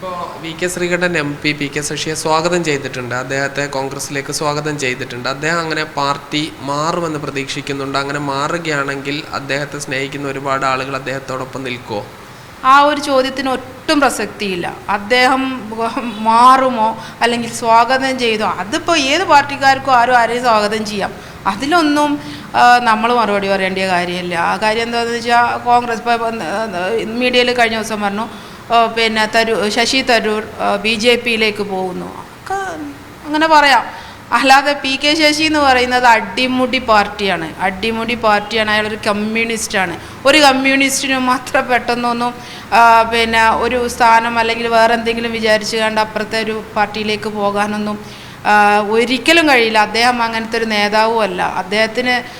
ഇപ്പോൾ VK Sreekandan MP PK ശശിയെ സ്വാഗതം ചെയ്തിട്ടുണ്ട്, അദ്ദേഹത്തെ കോൺഗ്രസിലേക്ക് സ്വാഗതം ചെയ്തിട്ടുണ്ട്. അദ്ദേഹം അങ്ങനെ പാർട്ടി മാറുമെന്ന് പ്രതീക്ഷിക്കുന്നുണ്ട്. അങ്ങനെ മാറുകയാണെങ്കിൽ അദ്ദേഹത്തെ സ്നേഹിക്കുന്ന ഒരുപാട് ആളുകൾ അദ്ദേഹത്തോടൊപ്പം നിൽക്കുമോ? ആ ഒരു ചോദ്യത്തിന് ഒട്ടും പ്രസക്തിയില്ല. അദ്ദേഹം മാറുമോ അല്ലെങ്കിൽ സ്വാഗതം ചെയ്തോ, അതിപ്പോൾ ഏത് പാർട്ടിക്കാർക്കും ആരെയും സ്വാഗതം ചെയ്യാം. അതിലൊന്നും നമ്മൾ മറുപടി പറയേണ്ട കാര്യമില്ല. ആ കാര്യം എന്താണെന്ന് വെച്ചാൽ കോൺഗ്രസ് ഇപ്പോൾ മീഡിയയിൽ കഴിഞ്ഞ ദിവസം പറഞ്ഞു പിന്നെ ശശി തരൂർ BJP-യിലേക്ക് പോകുന്നു. അങ്ങനെ പറയാം. അല്ലാതെ PK ശശി എന്ന് പറയുന്നത് അടിമുടി പാർട്ടിയാണ്. അയാളൊരു കമ്മ്യൂണിസ്റ്റാണ്. ഒരു കമ്മ്യൂണിസ്റ്റിനും അത്ര പെട്ടെന്നൊന്നും പിന്നെ ഒരു സ്ഥാനം അല്ലെങ്കിൽ വേറെ എന്തെങ്കിലും വിചാരിച്ചു കണ്ട് അപ്പുറത്തെ ഒരു പാർട്ടിയിലേക്ക് പോകാനൊന്നും ഒരിക്കലും കഴിയില്ല. അദ്ദേഹം അങ്ങനത്തെ ഒരു നേതാവും അല്ല.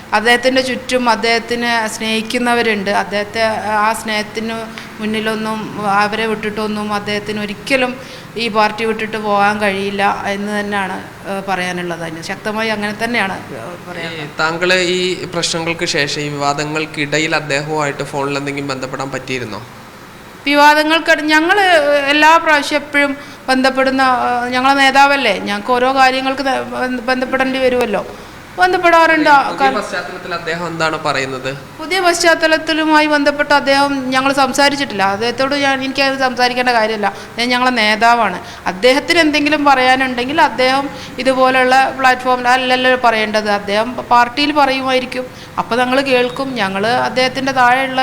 അദ്ദേഹത്തിൻ്റെ ചുറ്റും അദ്ദേഹത്തിനെ സ്നേഹിക്കുന്നവരുണ്ട്. അദ്ദേഹത്തെ ആ സ്നേഹത്തിന് മുന്നിലൊന്നും അവരെ വിട്ടിട്ടൊന്നും അദ്ദേഹത്തിന് ഒരിക്കലും ഈ പാർട്ടി വിട്ടിട്ട് പോകാൻ കഴിയില്ല എന്ന് തന്നെയാണ് പറയാനുള്ളത്. അതിന് ശക്തമായി അങ്ങനെ തന്നെയാണ് പറയാനുള്ളത്. താങ്കൾ ഈ പ്രശ്നങ്ങൾക്ക് ശേഷം ഈ വിവാദങ്ങൾക്കിടയിൽ അദ്ദേഹവുമായിട്ട് ഫോണിൽ എന്തെങ്കിലും ബന്ധപ്പെടാൻ പറ്റിയിരുന്നോ? ഞങ്ങൾ എല്ലാ പ്രാവശ്യം എപ്പോഴും ബന്ധപ്പെടുന്ന ഞങ്ങളെ നേതാവല്ലേ, ഞങ്ങൾക്ക് ഓരോ കാര്യങ്ങൾക്ക് ബന്ധപ്പെടേണ്ടി വരുമല്ലോ, ബന്ധപ്പെടാറുണ്ട്. അദ്ദേഹം എന്താണ് പറയുന്നത്? പുതിയ പശ്ചാത്തലത്തിലുമായി ബന്ധപ്പെട്ട് അദ്ദേഹം ഞങ്ങൾ സംസാരിച്ചിട്ടില്ല. അദ്ദേഹത്തോട് എനിക്കത് സംസാരിക്കേണ്ട കാര്യമില്ല. അദ്ദേഹം ഞങ്ങളെ നേതാവാണ്. അദ്ദേഹത്തിന് എന്തെങ്കിലും പറയാനുണ്ടെങ്കിൽ അദ്ദേഹം ഇതുപോലുള്ള പ്ലാറ്റ്ഫോമിലല്ലല്ലോ പറയേണ്ടത്, അദ്ദേഹം പാർട്ടിയിൽ പറയുമായിരിക്കും. അപ്പോൾ ഞങ്ങൾ കേൾക്കും. ഞങ്ങൾ അദ്ദേഹത്തിൻ്റെ താഴെയുള്ള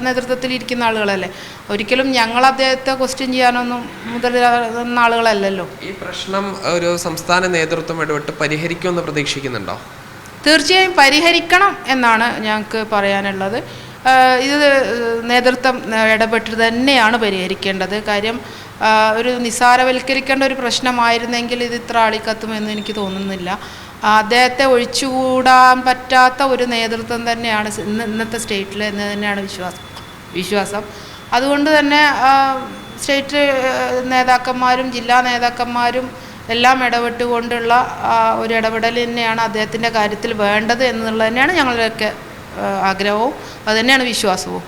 നേതൃത്വത്തിൽ ഇരിക്കുന്ന ആളുകളല്ലേ, ഒരിക്കലും ഞങ്ങൾ അദ്ദേഹത്തെ ക്വസ്റ്റ്യൻ ചെയ്യാനൊന്നും മുതിർന്ന ആളുകളല്ലല്ലോ. ഈ പ്രശ്നം ഒരു സംസ്ഥാന നേതൃത്വം ഇടപെട്ട് പരിഹരിക്കുമെന്ന് പ്രതീക്ഷിക്കുന്നുണ്ടോ? തീർച്ചയായും പരിഹരിക്കണം എന്നാണ് ഞങ്ങൾക്ക് പറയാനുള്ളത്. ഇത് നേതൃത്വം ഇടപെട്ട് തന്നെയാണ് പരിഹരിക്കേണ്ടത്. കാര്യം ഒരു നിസ്സാരവൽക്കരിക്കേണ്ട ഒരു പ്രശ്നമായിരുന്നെങ്കിൽ ഇത് ഇത്ര ആളിക്കത്തുമെന്ന് എനിക്ക് തോന്നുന്നില്ല. അദ്ദേഹത്തെ ഒഴിച്ചുകൂടാൻ പറ്റാത്ത ഒരു നേതൃത്വം തന്നെയാണ് ഇന്നത്തെ സ്റ്റേറ്റിൽ എന്ന് തന്നെയാണ് വിശ്വാസം. അതുകൊണ്ട് തന്നെ സ്റ്റേറ്റ് നേതാക്കന്മാരും ജില്ലാ നേതാക്കന്മാരും എല്ലാം ഇടപെട്ടുകൊണ്ടുള്ള ഒരു ഇടപെടൽ തന്നെയാണ് അദ്ദേഹത്തിൻ്റെ കാര്യത്തിൽ വേണ്ടത് എന്നുള്ളത് തന്നെയാണ് ഞങ്ങളുടെയൊക്കെ ആഗ്രഹവും, അതുതന്നെയാണ് വിശ്വാസവും.